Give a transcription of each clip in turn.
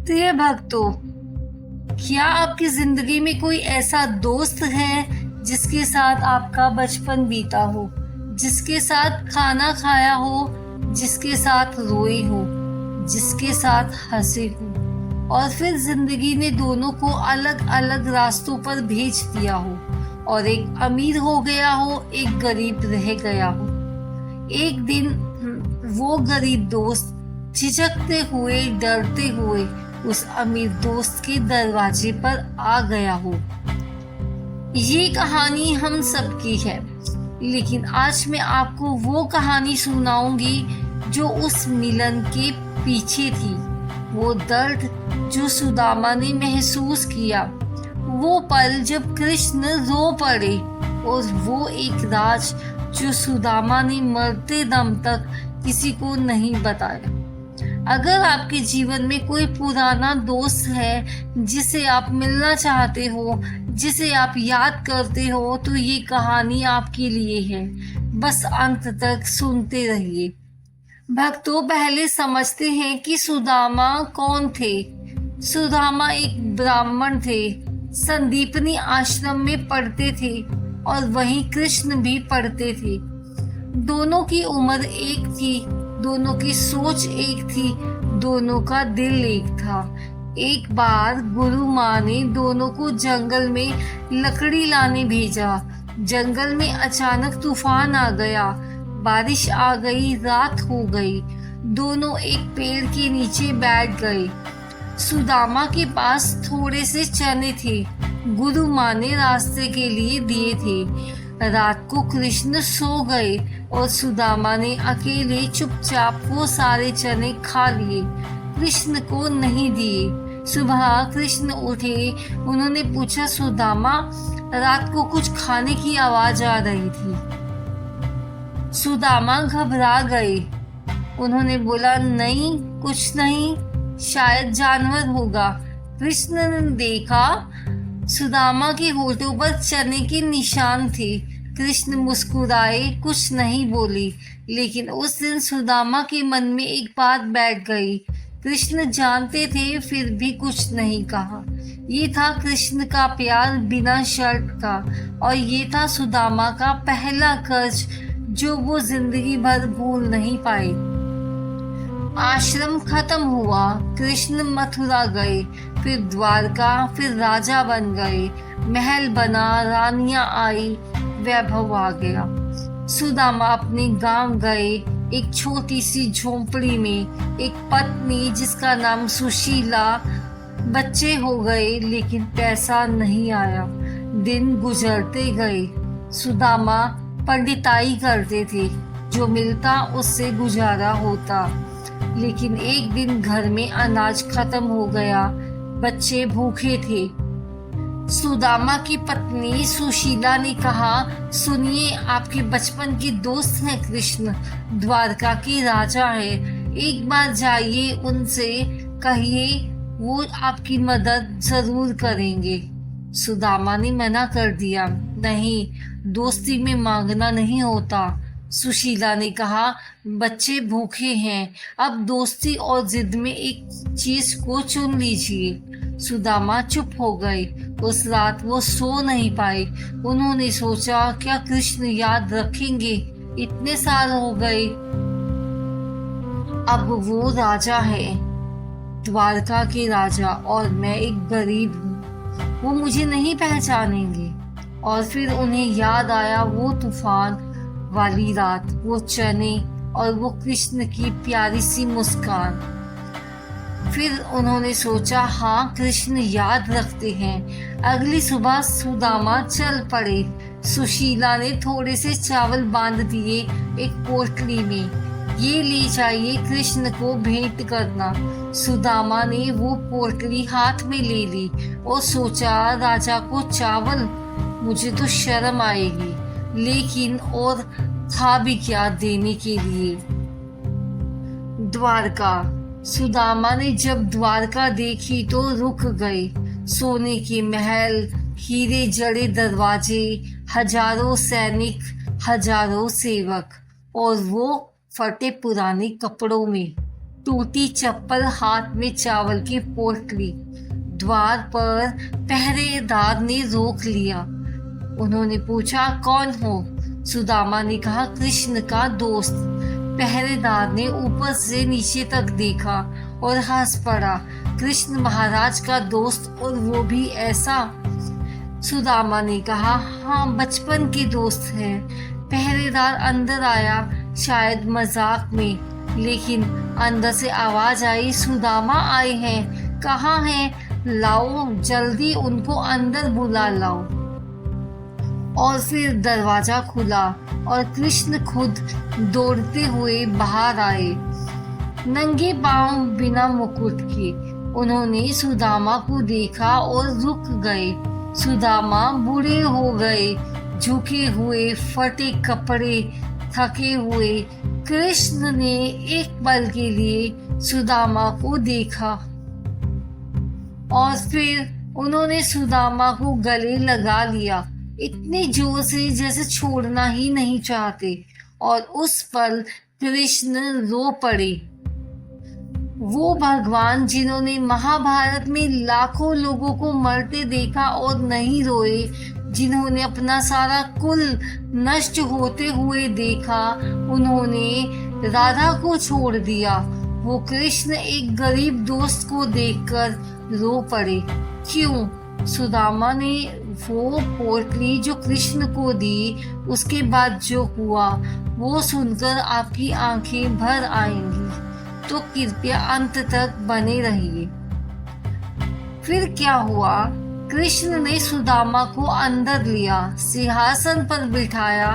प्रिय भक्तों, क्या आपकी जिंदगी में कोई ऐसा दोस्त है जिसके साथ आपका बचपन बीता हो, जिसके साथ खाना खाया हो, जिसके साथ रोए हो, जिसके साथ हंसे हो, और फिर जिंदगी ने दोनों को अलग अलग रास्तों पर भेज दिया हो और एक अमीर हो गया हो, एक गरीब रह गया हो। एक दिन वो गरीब दोस्त झिझकते हुए, डरते हुए उस अमीर दोस्त के दरवाजे पर आ गया हो। ये कहानी हम सबकी है, लेकिन आज मैं आपको वो कहानी सुनाऊंगी जो उस मिलन के पीछे थी। वो दर्द जो सुदामा ने महसूस किया, वो पल जब कृष्ण रो पड़े, और वो एक राज जो सुदामा ने मरते दम तक किसी को नहीं बताया। अगर आपके जीवन में कोई पुराना दोस्त है जिसे आप मिलना चाहते हो, जिसे आप याद करते हो, तो ये कहानी आपके लिए है। बस अंत तक सुनते रहिए। भक्तों, पहले समझते हैं कि सुदामा कौन थे। सुदामा एक ब्राह्मण थे, संदीपनी आश्रम में पढ़ते थे और वहीं कृष्ण भी पढ़ते थे। दोनों की उम्र एक थी, दोनों की सोच एक थी, दोनों का दिल एक था। एक बार गुरु माँ ने दोनों को जंगल में लकड़ी लाने भेजा। जंगल में अचानक तूफान आ गया, बारिश आ गई, रात हो गई। दोनों एक पेड़ के नीचे बैठ गए। सुदामा के पास थोड़े से चने थे, गुरु माँ ने रास्ते के लिए दिए थे। रात को कृष्ण सो गए और सुदामा ने अकेले चुपचाप वो सारे चने खा लिए, कृष्ण को नहीं दिए। सुबह कृष्ण उठे, उन्होंने पूछा, सुदामा, रात को कुछ खाने की आवाज आ रही थी। सुदामा घबरा गए। उन्होंने बोला, नहीं, कुछ नहीं, शायद जानवर होगा। कृष्ण ने देखा सुदामा के होठों पर चने के निशान थे। कृष्ण मुस्कुराए, कुछ नहीं बोले, लेकिन उस दिन सुदामा के मन में एक बात बैठ गई। कृष्ण जानते थे, फिर भी कुछ नहीं कहा। ये था कृष्ण का प्यार बिना शर्त का, और ये था सुदामा का पहला कर्ज जो वो जिंदगी भर भूल नहीं पाए। आश्रम खत्म हुआ, कृष्ण मथुरा गए, फिर द्वारका, फिर राजा बन गए। महल बना, रानियां आई, वैभव आ गया। सुदामा अपने गांव गए। एक छोटी सी झोंपड़ी में एक पत्नी जिसका नाम सुशीला, बच्चे हो गए, लेकिन पैसा नहीं आया। दिन गुजरते गए। सुदामा पंडिताई करते थे, जो मिलता उससे गुजारा होता। लेकिन एक दिन घर में अनाज खत्म हो गया, बच्चे भूखे थे। सुदामा की पत्नी सुशीला ने कहा, सुनिए, आपके बचपन के दोस्त हैं कृष्ण, द्वारका के राजा है। एक बार जाइए, उनसे कहिए, वो आपकी मदद जरूर करेंगे। सुदामा ने मना कर दिया, नहीं, दोस्ती में मांगना नहीं होता। सुशीला ने कहा, बच्चे भूखे हैं, अब दोस्ती और जिद में एक चीज को चुन लीजिए। सुदामा चुप हो गए। उस रात वो सो नहीं पाए। उन्होंने सोचा, क्या कृष्ण याद रखेंगे? इतने साल हो गए। अब वो राजा है, द्वारका के राजा, और मैं एक गरीब हूँ। वो मुझे नहीं पहचानेंगे। और फिर उन्हें याद आया वो तूफान वाली रात, वो चने, और वो कृष्ण की प्यारी सी मुस्कान। फिर उन्होंने सोचा, हाँ, कृष्ण याद रखते हैं। अगली सुबह सुदामा चल पड़े। सुशीला ने थोड़े से चावल बांध दिए एक पोटली में। ये ले जाइए, कृष्ण को भेंट करना। सुदामा ने वो पोटली हाथ में ले ली और सोचा, राजा को चावल, मुझे तो शर्म आएगी, लेकिन और था भी क्या देने के लिए। द्वारका। सुदामा ने जब द्वारका देखी तो रुक गए। सोने के महल, हीरे जड़े दरवाजे, हजारों सैनिक, हजारों सेवक, और वो फटे पुराने कपड़ों में। टूटी चप्पल, हाथ में चावल की पोटली। द्वार पर पहरेदार ने रोक लिया। उन्होंने पूछा, कौन हो? सुदामा ने कहा, कृष्ण का दोस्त। पहरेदार ने ऊपर से नीचे तक देखा और हंस पड़ा। कृष्ण महाराज का दोस्त, और वो भी ऐसा? सुदामा ने कहा, हाँ, बचपन के दोस्त हैं। पहरेदार अंदर आया, शायद मजाक में, लेकिन अंदर से आवाज आई, सुदामा आए हैं। कहाँ हैं? लाओ, जल्दी उनको अंदर बुला लाओ। और फिर दरवाजा खुला और कृष्ण खुद दौड़ते हुए बाहर आए, नंगे पांव, बिना मुकुट के। उन्होंने सुदामा को देखा और रुक गए। सुदामा बूढ़े हो गए, झुके हुए, फटे कपड़े, थके हुए। कृष्ण ने एक पल के लिए सुदामा को देखा और फिर उन्होंने सुदामा को गले लगा लिया, इतने जोर से जैसे छोड़ना ही नहीं चाहते। और उस पल कृष्ण रो पड़े। वो भगवान जिन्होंने महाभारत में लाखों लोगों को मरते देखा और नहीं रोए, जिन्होंने अपना सारा कुल नष्ट होते हुए देखा, उन्होंने राधा को छोड़ दिया। वो कृष्ण एक गरीब दोस्त को देखकर रो पड़े। क्यों? सुदामा ने वो पोटली जो कृष्ण को दी, उसके बाद जो हुआ वो सुनकर आपकी आंखें भर आएंगी, तो कृपया अंत तक बने रहिए। फिर क्या हुआ? कृष्ण ने सुदामा को अंदर लिया, सिंहासन पर बिठाया,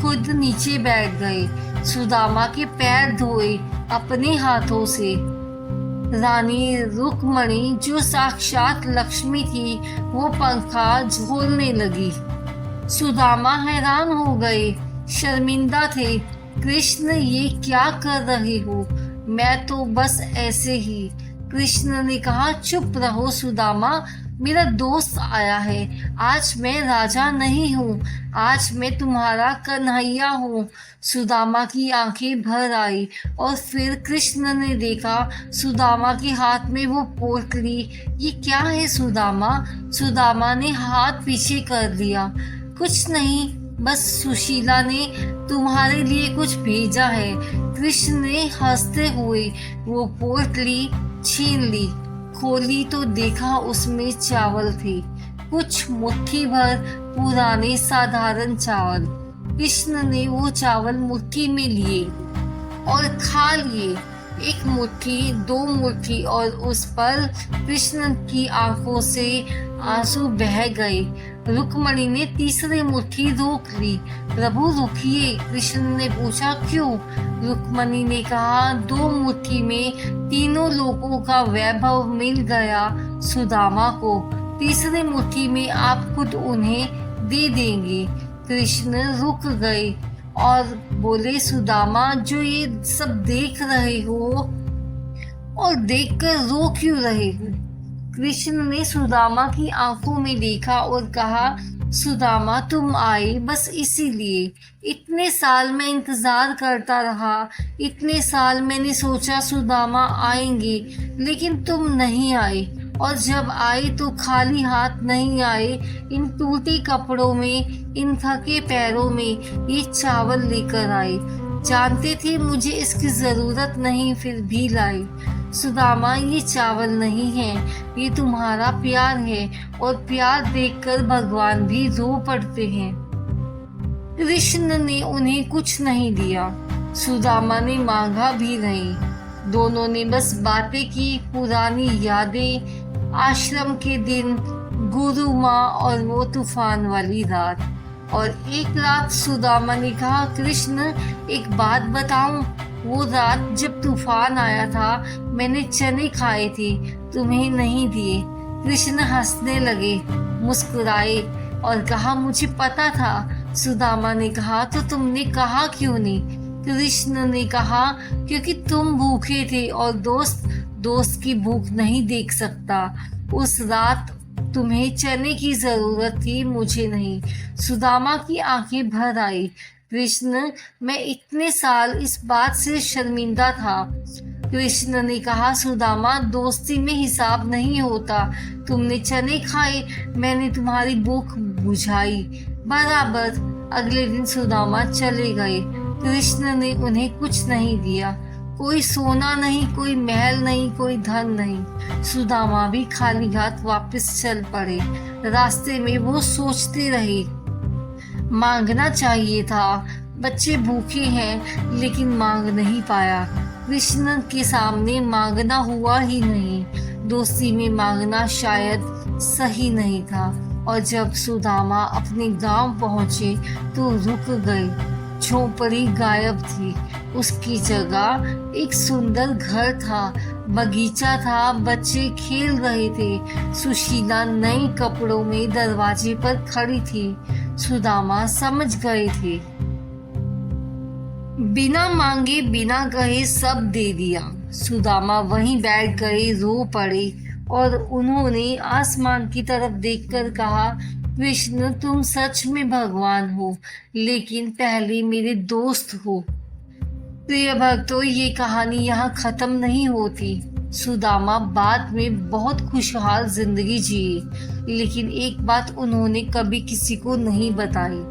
खुद नीचे बैठ गए। सुदामा के पैर धोए अपने हाथों से। रानी रुक्मणी, जो साक्षात लक्ष्मी थी, वो पंखा झोलने लगी। सुदामा हैरान हो गए, शर्मिंदा थे। कृष्ण, ये क्या कर रहे हो? मैं तो बस ऐसे ही। कृष्ण ने कहा, चुप रहो सुदामा, मेरा दोस्त आया है। आज मैं राजा नहीं हूँ, आज मैं तुम्हारा कन्हैया हूँ। सुदामा की आंखें भर आई और फिर कृष्ण ने देखा सुदामा के हाथ में वो पोटली। ये क्या है सुदामा? सुदामा ने हाथ पीछे कर दिया। कुछ नहीं, बस सुशीला ने तुम्हारे लिए कुछ भेजा है। कृष्ण ने हंसते हुए वो पोटली छीन ली। खोली तो देखा उसमें चावल थे, कुछ मुट्ठी भर पुराने साधारण चावल। कृष्ण ने वो चावल मुट्ठी में लिए और खा लिए, एक मुट्ठी, दो मुट्ठी, और उस पर कृष्ण की आंखों से आंसू बह गए। रुक्मणी ने तीसरी मुट्ठी रोक ली। प्रभु रुकिए, कृष्ण ने पूछा, क्यों? रुक्मणी ने कहा, दो मुट्ठी में तीनों लोगों का वैभव मिल गया सुदामा को, तीसरी मुट्ठी में आप खुद उन्हें दे देंगे। कृष्ण रुक गए और बोले, सुदामा, जो ये सब देख रहे हो और देखकर रो क्यों रहे हो? कृष्ण ने सुदामा की आंखों में देखा और कहा, सुदामा, तुम आए बस इसीलिए। इतने साल मैं इंतजार करता रहा, इतने साल मैंने सोचा सुदामा आएंगे, लेकिन तुम नहीं आए। और जब आए तो खाली हाथ नहीं आए, इन टूटे कपड़ों में, इन थके पैरों में ये चावल लेकर आए। जानते थे मुझे इसकी जरूरत नहीं, फिर भी लाए। सुदामा, ये चावल नहीं है, ये तुम्हारा प्यार है, और प्यार देखकर भगवान भी रो पड़ते हैं। कृष्ण ने उन्हें कुछ नहीं दिया, सुदामा ने मांगा भी नहीं। दोनों ने बस बातें की, पुरानी यादें, आश्रम के दिन, गुरु माँ और वो तूफान वाली रात। और एक रात सुदामा ने कहा, कृष्ण, एक बात बताऊं? वो रात जब तूफान आया था, मैंने चने खाए थे, तुम्हें नहीं दिए। कृष्ण हंसने लगे, मुस्कुराए और कहा, मुझे पता था। सुदामा ने कहा, तो तुमने कहा क्यों नहीं? कृष्ण ने कहा, क्योंकि तुम भूखे थे और दोस्त की भूख नहीं देख सकता। उस रात तुम्हें चने की जरूरत थी, मुझे नहीं। सुदामा की आंखें भर आई। कृष्ण, मैं इतने साल इस बात से शर्मिंदा था, कृष्ण ने कहा, सुदामा, दोस्ती में हिसाब नहीं होता। तुमने चने खाए, मैंने तुम्हारी भूख बुझाई, बराबर। अगले दिन सुदामा चले गए। कृष्ण ने उन्हें कुछ नहीं दिया, कोई सोना नहीं, कोई महल नहीं, कोई धन नहीं। सुदामा भी खाली हाथ वापस चल पड़े। रास्ते में वो सोचते रहे, मांगना चाहिए था, बच्चे भूखे हैं, लेकिन मांग नहीं पाया। कृष्ण के सामने मांगना हुआ ही नहीं, दोस्ती में मांगना शायद सही नहीं था। और जब सुदामा अपने गांव पहुंचे तो रुक गए। झोपड़ी गायब थी, उसकी जगह एक सुंदर घर था, बगीचा था, बच्चे खेल रहे थे। सुशीला नए कपड़ों में दरवाजे पर खड़ी थी। सुदामा समझ गए थे, बिना मांगे बिना कहे सब दे दिया। सुदामा वहीं बैठ गए, रो पड़े और उन्होंने आसमान की तरफ देखकर कहा, कृष्ण, तुम सच में भगवान हो, लेकिन पहले मेरे दोस्त हो। प्रिय भक्तों, ये कहानी यहाँ खत्म नहीं होती। सुदामा बाद में बहुत खुशहाल जिंदगी जिए, लेकिन एक बात उन्होंने कभी किसी को नहीं बताई।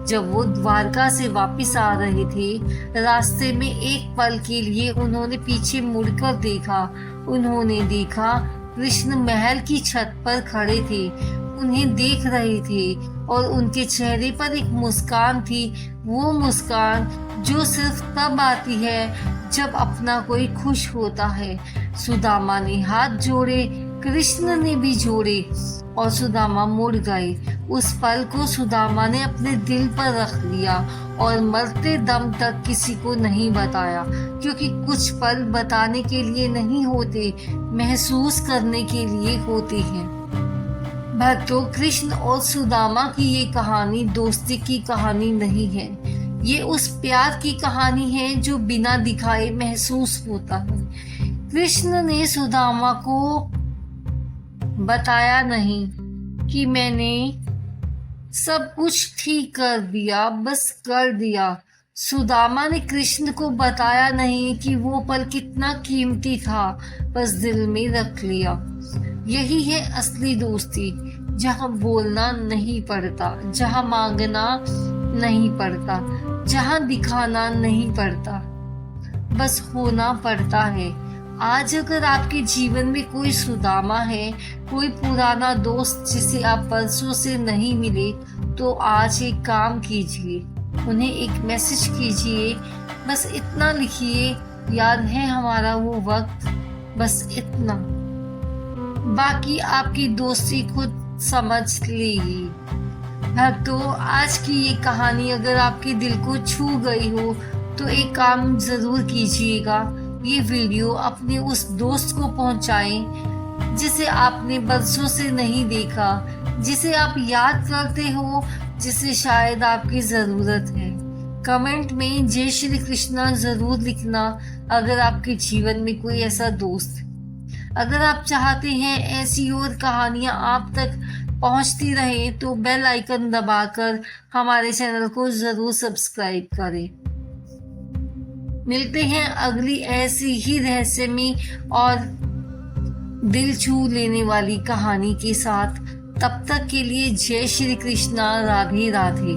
जब वो द्वारका से वापस आ रहे थे, रास्ते में एक पल के लिए उन्होंने पीछे मुड़कर देखा। उन्होंने देखा कृष्ण महल की छत पर खड़े थे, उन्हें देख रहे थे और उनके चेहरे पर एक मुस्कान थी, वो मुस्कान जो सिर्फ तब आती है जब अपना कोई खुश होता है। सुदामा ने हाथ जोड़े, कृष्ण ने भी जोड़े और सुदामा मुड़ गए। उस पल को सुदामा ने अपने दिल पर रख लिया और मरते दम तक किसी को नहीं बताया, क्योंकि कुछ पल बताने के लिए नहीं होते, महसूस करने के लिए होते हैं। भक्तों, कृष्ण और सुदामा की ये कहानी दोस्ती की कहानी नहीं है, ये उस प्यार की कहानी है जो बिना दिखाए महसूस होता है। कृष्ण ने सुदामा को बताया नहीं कि मैंने सब कुछ ठीक कर दिया, बस कर दिया। सुदामा ने कृष्ण को बताया नहीं कि वो पल कितना कीमती था, बस दिल में रख लिया। यही है असली दोस्ती, जहाँ बोलना नहीं पड़ता, जहाँ मांगना नहीं पड़ता, जहाँ दिखाना नहीं पड़ता, बस होना पड़ता है। आज अगर आपके जीवन में कोई सुदामा है, कोई पुराना दोस्त जिसे आप बरसों से नहीं मिले, तो आज एक काम कीजिए, उन्हें एक मैसेज कीजिए, बस इतना लिखिए, याद है हमारा वो वक्त, बस इतना। बाकी आपकी दोस्ती खुद समझ लेगी। भक्तों, आज की ये कहानी अगर आपके दिल को छू गई हो तो एक काम जरूर कीजिएगा, ये वीडियो अपने उस दोस्त को पहुंचाएं जिसे आपने बरसों से नहीं देखा, जिसे आप याद करते हो, जिसे शायद आपकी जरूरत है। कमेंट में जय श्री कृष्णा जरूर लिखना अगर आपके जीवन में कोई ऐसा दोस्त है। अगर आप चाहते हैं ऐसी और कहानियां आप तक पहुंचती रहे तो बेल आइकन दबाकर हमारे चैनल को जरूर सब्सक्राइब करें। मिलते हैं अगली ऐसी ही रहस्यमयी और दिल छू लेने वाली कहानी के साथ। तब तक के लिए जय श्री कृष्णा, राधे राधे।